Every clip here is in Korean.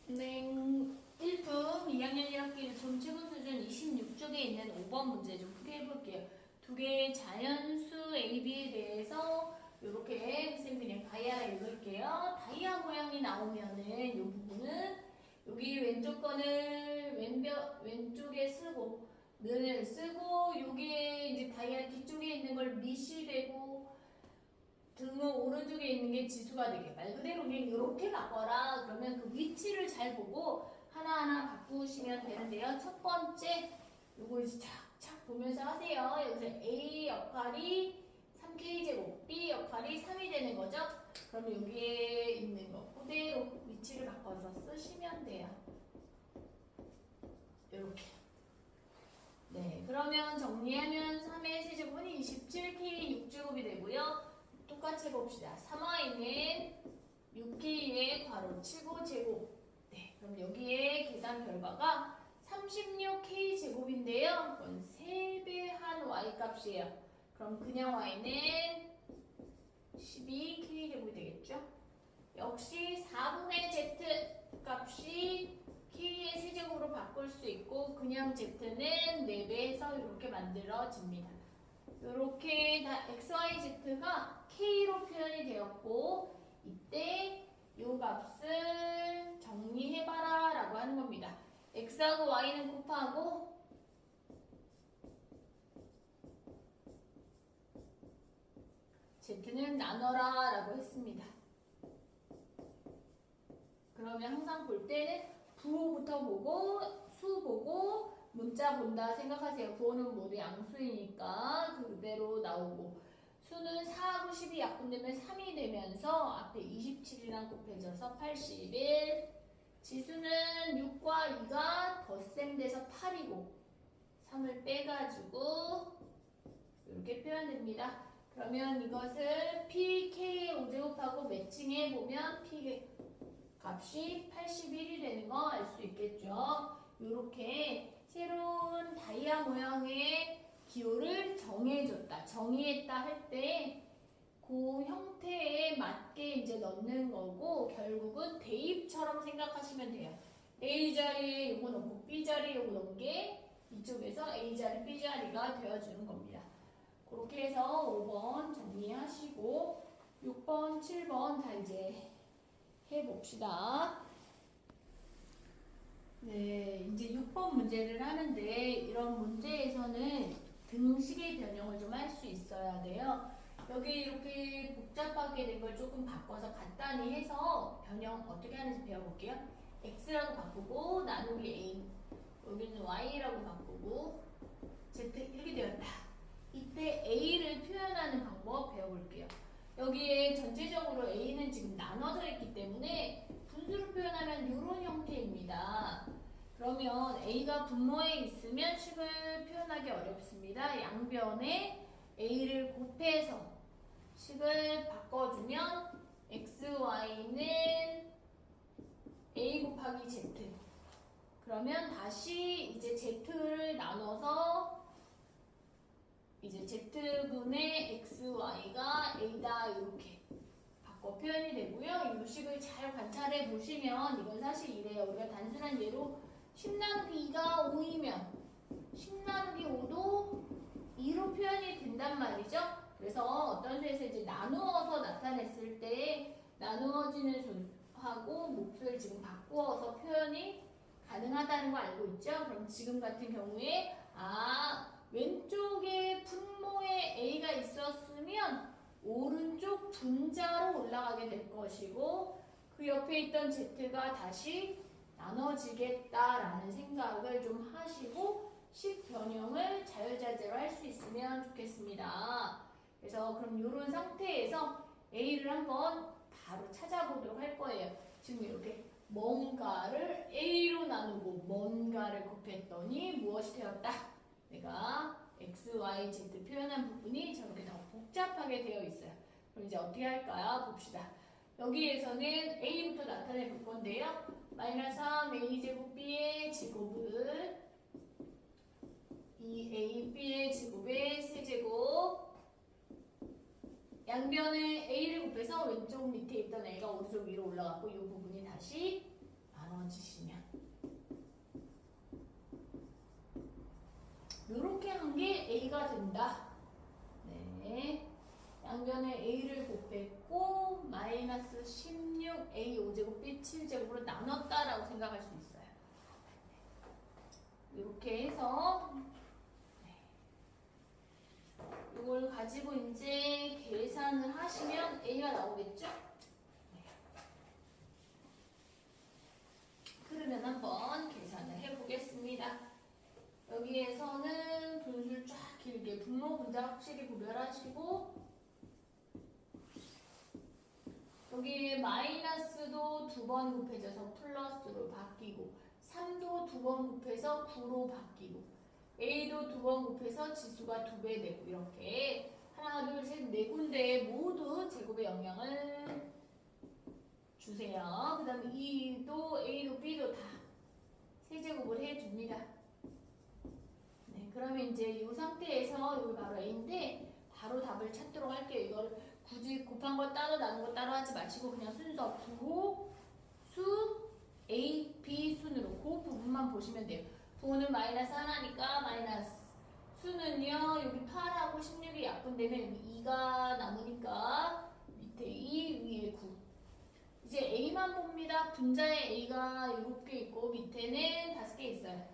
네, 1품 2학년 1학기 1품 최근 수준 26쪽에 있는 5번 문제 좀 크게 해볼게요. 두 개의 자연수 AB에 대해서 이렇게 선생님 그냥 다이아를 읽을게요. 다이아 모양이 나오면은 이 부분은 여기 왼쪽 거를 왼쪽에 쓰고 는을 쓰고 여기에 이제 다이아 뒤쪽에 있는 걸 밑이 되고 등은 오른쪽에 있는 게 지수가 되게 말 그대로 그냥 이렇게 바꿔라. 그러면 그 위치를 잘 보고 하나하나 바꾸시면 되는데요. 첫 번째 요거 이제 착착 보면서 하세요. 여기서 A 역할이 3K제곱, B 역할이 3이 되는 거죠. 그럼 여기에 있는 거 그대로 위치를 바꿔서 쓰시면 돼요. 이렇게. 네, 그러면 정리하면 3의 세제곱은 27K 6제곱이 되고요. 똑같이 해봅시다. 3Y는 6K의 괄호 치고 제곱. 네, 그럼 여기에 계산 결과가 36K 제곱인데요. 그건 3배한 Y 값이에요. 그럼 그냥 Y는 12K 제곱이 되겠죠? 역시 4분의 Z 값이 K의 세제곱으로 바꿀 수 있고 그냥 Z는 4배해서 이렇게 만들어집니다. 이렇게 다 XYZ가 K로 표현이 되었고 이때 이 값을 정리해봐라 라고 하는 겁니다. X하고 Y는 곱하고 Z는 나눠라 라고 했습니다. 그러면 항상 볼 때는 부호부터 보고 수 보고 문자 본다 생각하세요. 부호는 모두 양수이니까 그대로 나오고 수는 4하고 10이 약분되면 3이 되면서 앞에 27이랑 곱해져서 81 지수는 6과 2가 덧셈돼서 8이고 3을 빼가지고 이렇게 표현됩니다. 그러면 이것을 PK의 5제곱하고 매칭해보면 P 값이 81이 되는 거 알 수 있겠죠. 이렇게 새로운 다이아 모양의 기호를 정해줬다, 정의했다 할 때 그 형태에 맞게 이제 넣는 거고 결국은 대입처럼 생각하시면 돼요. A 자리에 이거 넣고 B 자리에 이거 넣은 게 이쪽에서 A 자리, B 자리가 되어주는 겁니다. 그렇게 해서 5번 정리하시고 6번, 7번 다 이제 해봅시다. 네, 이제 6번 문제를 하는데 이런 문제에서는 등식의 변형을 좀 할 수 있어야 돼요. 여기 이렇게 복잡하게 된 걸 조금 바꿔서 간단히 해서 변형 어떻게 하는지 배워볼게요. X라고 바꾸고 나누기 A 여기는 Y라고 바꾸고 Z 이렇게 되었다. 이때 A를 표현하는 방법 배워볼게요. 여기에 전체적으로 A는 지금 나눠져 있기 때문에 분수로 표현하면 이런 형태입니다. 그러면 A가 분모에 있으면 식을 표현하기 어렵습니다. 양변에 A를 곱해서 식을 바꿔주면 XY는 A 곱하기 Z 그러면 다시 이제 Z를 나눠서 이제 Z분의 XY가 A다 이렇게 바꿔 표현이 되고요. 이 식을 잘 관찰해 보시면 이건 사실 이래요. 우리가 단순한 예로 10 나누기 2가 5이면 10 나누기 5도 2로 표현이 된단 말이죠. 그래서 어떤 수에서 이제 나누어서 나타냈을 때 나누어지는 수하고 몫을 지금 바꾸어서 표현이 가능하다는 거 알고 있죠? 그럼 지금 같은 경우에 왼쪽에 분모에 A가 있었으면 오른쪽 분자로 올라가게 될 것이고 그 옆에 있던 Z가 다시 나눠지겠다라는 생각을 좀 하시고 식 변형을 자유자재로 할 수 있으면 좋겠습니다. 그래서 그럼 이런 상태에서 A를 한번 바로 찾아보도록 할 거예요. 지금 이렇게 뭔가를 A로 나누고 뭔가를 곱했더니 무엇이 되었다? 내가 X, Y, Z 표현한 부분이 저렇게 더 복잡하게 되어 있어요. 그럼 이제 어떻게 할까요? 봅시다. 여기에서는 A부터 나타내 볼 건데요. 마이너스 3A제곱 B의 제곱을 2AB의 제곱의 세제곱 양변에 A를 곱해서 왼쪽 밑에 있던 A가 오른쪽 위로 올라갔고 이 부분이 다시 나눠지시 B가 된다. 네. 양변에 A를 곱했고 마이너스 16 A 5제곱 B 7제곱으로 나눴다라고 생각할 수 있어요. 이렇게 해서 이걸 가지고 이제 계산을 하시면 A가 나오겠죠? 그러면 한번 계산을 해보겠습니다. 여기에서는 분수를 쫙 길게 분모 분자 확실히 구별하시고 여기 마이너스도 2번 곱해져서 플러스로 바뀌고 3도 2번 곱해서 9로 바뀌고 A도 2번 곱해서 지수가 2배 되고 이렇게 하나 둘 셋 네 군데에 모두 제곱의 영향을 주세요. 그 다음에 E도 A도 B도 다 세제곱을 해줍니다. 네, 그러면 이제 이 상태에서 여기 바로 A인데 바로 답을 찾도록 할게요. 이거를 굳이 곱한 거 따로 나눈 거 따로 하지 마시고 그냥 순서 부호, 수, A, B 순으로 그 부분만 보시면 돼요. 부호는 마이너스 하나니까 마이너스 수는요 여기 8하고 16이 약분되면 여기 2가 남으니까 밑에 2 위에 9 이제 A만 봅니다. 분자에 A가 7개 있고 밑에는 5개 있어요.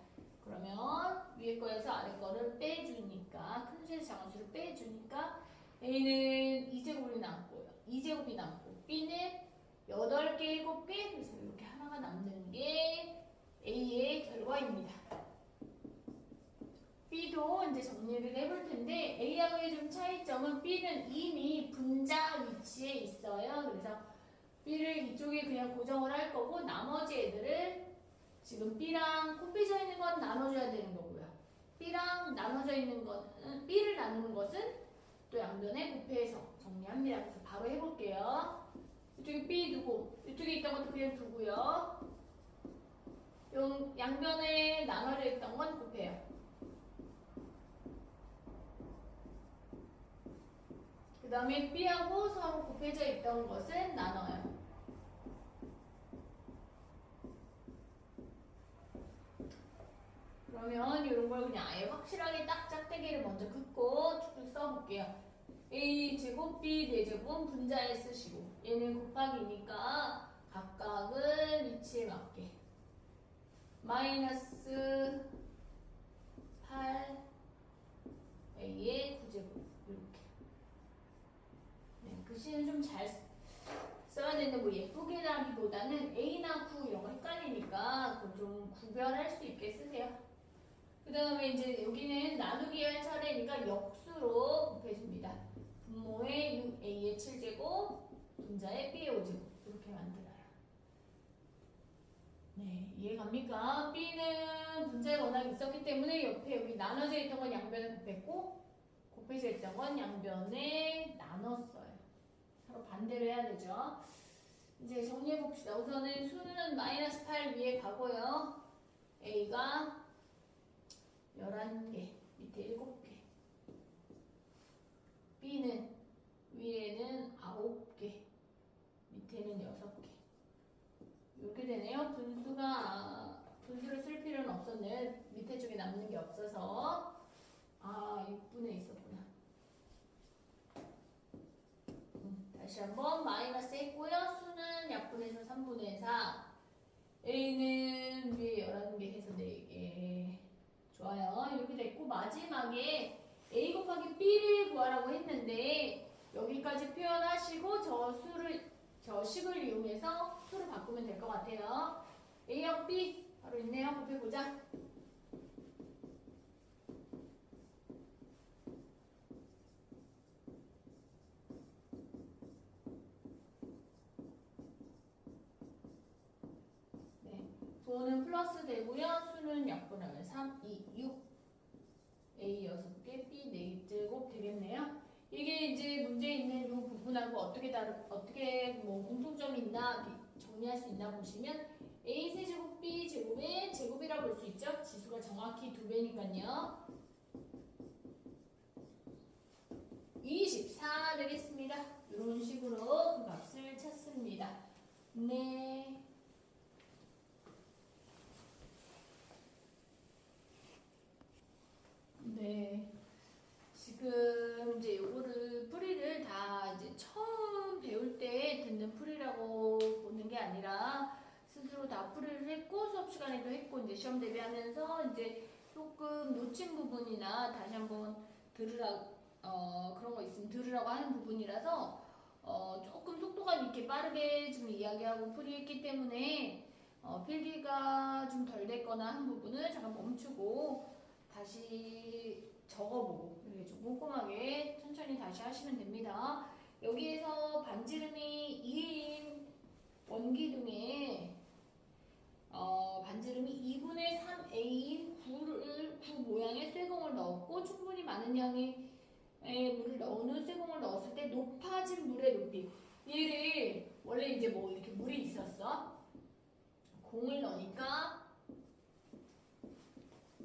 그러면 위에 거에서 아래 거를 빼주니까 큰 수에서 작은 수를 빼주니까 A는 2제곱이 남고요. 2제곱이 남고 B는 8개, 7개 그래서 이렇게 하나가 남는 게 A의 결과입니다. B도 이제 정리를 해볼 텐데 A하고의 좀 차이점은 B는 이미 분자 위치에 있어요. 그래서 B를 이쪽에 그냥 고정을 할 거고 나머지 애들을 지금 B랑 곱해져 있는 건 나눠줘야 되는 거고요. B랑 나눠져 있는 것은 B를 나누는 것은 또 양변에 곱해서 정리합니다. 그래서 바로 해볼게요. 이쪽에 B 두고 이쪽에 있던 것도 그냥 두고요. 양변에 나눠져 있던 건 곱해요. 그 다음에 B하고 서로 곱해져 있던 것은 나눠요. 그러면 이런 걸 그냥 아예 확실하게 딱 짝대기를 먼저 긋고 쭉쭉 써볼게요. A 제곱 B 4제곱은 분자에 쓰시고 얘는 곱하기니까 각각은 위치에 맞게 마이너스 8 A의 9제곱 이렇게 네, 글씨는 좀 잘 써야 되는데 뭐 예쁘게 나기보다는 A나 9 이런 거 헷갈리니까 그걸 좀 구별할 수 있게 쓰세요. 그 다음에 이제 여기는 나누기 할 차례니까 역수로 곱해줍니다. 분모의 6A의 7제곱, 분자의 B의 5제곱 이렇게 만들어요. 네, 이해갑니까? B는 분자가 워낙 있었기 때문에 옆에 여기 나눠져 있던 건 양변에 곱했고 곱해져 있던 건 양변에 나눴어요. 서로 반대로 해야 되죠. 이제 정리해봅시다. 우선은 수는 마이너스 8 위에 가고요. A가 11개, 밑에 7개. B는 위에는 9개, 밑에는 6개. 이렇게 되네요. 분수를 쓸 필요는 없었네요. 밑에 쪽에 남는 게 없어서. 아, 6분에 있었구나. 다시 한번 마이너스 했고요. 수는 약분해서 3분의 4. A는 위에 11개 해서 4개. 좋아요. 이렇게 됐고 마지막에 A 곱하기 B를 구하라고 했는데 여기까지 표현하시고 저 식을 이용해서 수를 바꾸면 될 것 같아요. A하고 B 바로 있네요. 곱해보자. 네, 부호는 플러스 되고요. 수는 약분하면 3, 2, 6 A 6개, B 4제곱 되겠네요. 이게 이제 문제에 있는 이 부분하고 어떻게 뭐 공통점이 있나 정리할 수 있나 보시면 A 세제곱 B 제곱의 제곱이라고 볼 수 있죠. 지수가 정확히 2배니까요. 24 되겠습니다. 이런 식으로 그 값을 찾습니다. 네. 네. 다 풀이를 했고 수업 시간에도 했고 이제 시험 대비하면서 이제 조금 놓친 부분이나 다시 한번 들으라 그런 거 있으면 들으라고 하는 부분이라서 조금 속도가 이렇게 빠르게 지금 이야기하고 풀이했기 때문에 필기가 좀 덜 됐거나 한 부분을 잠깐 멈추고 다시 적어보고 이렇게 좀 꼼꼼하게 천천히 다시 하시면 됩니다. 여기에서 반지름이 2인 원기둥에 반지름이 2분의 3a인 9 모양의 쇠공을 넣었고 충분히 많은 양의 물을 넣은 쇠공을 넣었을 때 높아진 물의 높이. 얘를 원래 이제 뭐 이렇게 물이 있었어. 공을 넣으니까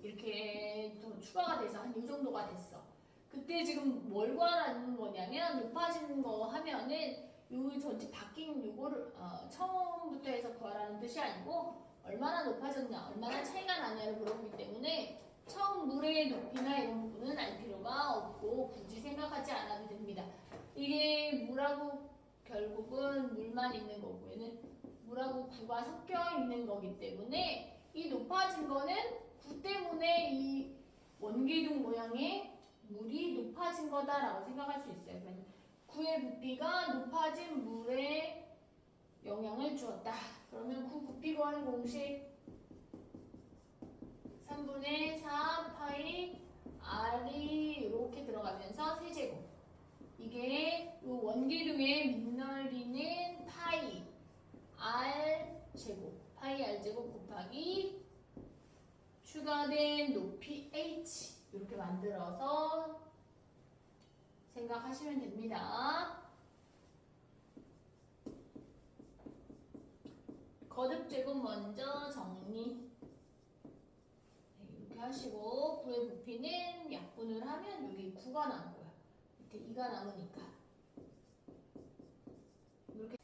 이렇게 더 추가가 돼서 한 이 정도가 됐어. 그때 지금 뭘 구하라는 거냐면 높아진 거 하면은 요 전체 바뀐 요거를 처음부터 해서 구하라는 뜻이 아니고 얼마나 높아졌냐, 얼마나 차이가 나냐를 물어보기 때문에 처음 물의 높이나 이런 부분은 알 필요가 없고 굳이 생각하지 않아도 됩니다. 이게 물하고 결국은 물만 있는 거고 얘는 물하고 구가 섞여 있는 거기 때문에 이 높아진 거는 구 때문에 이 원기둥 모양의 물이 높아진 거다라고 생각할 수 있어요. 구의 부피가 높아진 물에 영향을 주었다. 그러면 구 부피 구하는 공식 3분의 4 파이 r이 이렇게 들어가면서 세제곱. 이게 이 원기둥의 밑넓이는 파이 r 제곱, 파이 r 제곱 곱하기 추가된 높이 h 이렇게 만들어서 생각하시면 됩니다. 거듭 제곱 먼저 정리. 이렇게 하시고 구의 부피는 약분을 하면 여기 9가 남은 거야. 밑에 2가 남으니까. 이렇게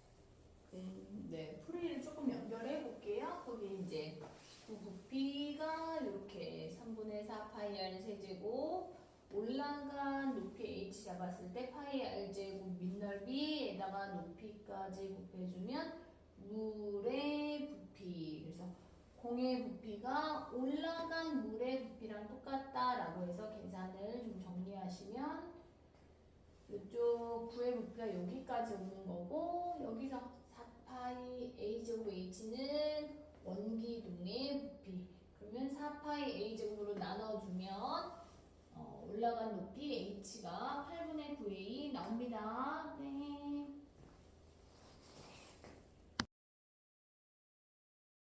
네, 풀이를 조금 연결해 볼게요. 거기 이제 구 부피가 이렇게 3분의 4 파이 r 세제곱 올라간 높이 h 잡았을 때 파이 r 제곱 밑넓이에다가 높이까지 곱해주면 물의 부피. 그래서 공의 부피가 올라간 물의 부피랑 똑같다라고 해서 계산을 좀 정리하시면 이쪽 구의 부피가 여기까지 오는 거고 여기서 4파이 a제곱 h는 원기둥의 부피. 그러면 4파이 a제곱으로 나눠주면 올라간 높이 h가 8분의 9a 나옵니다.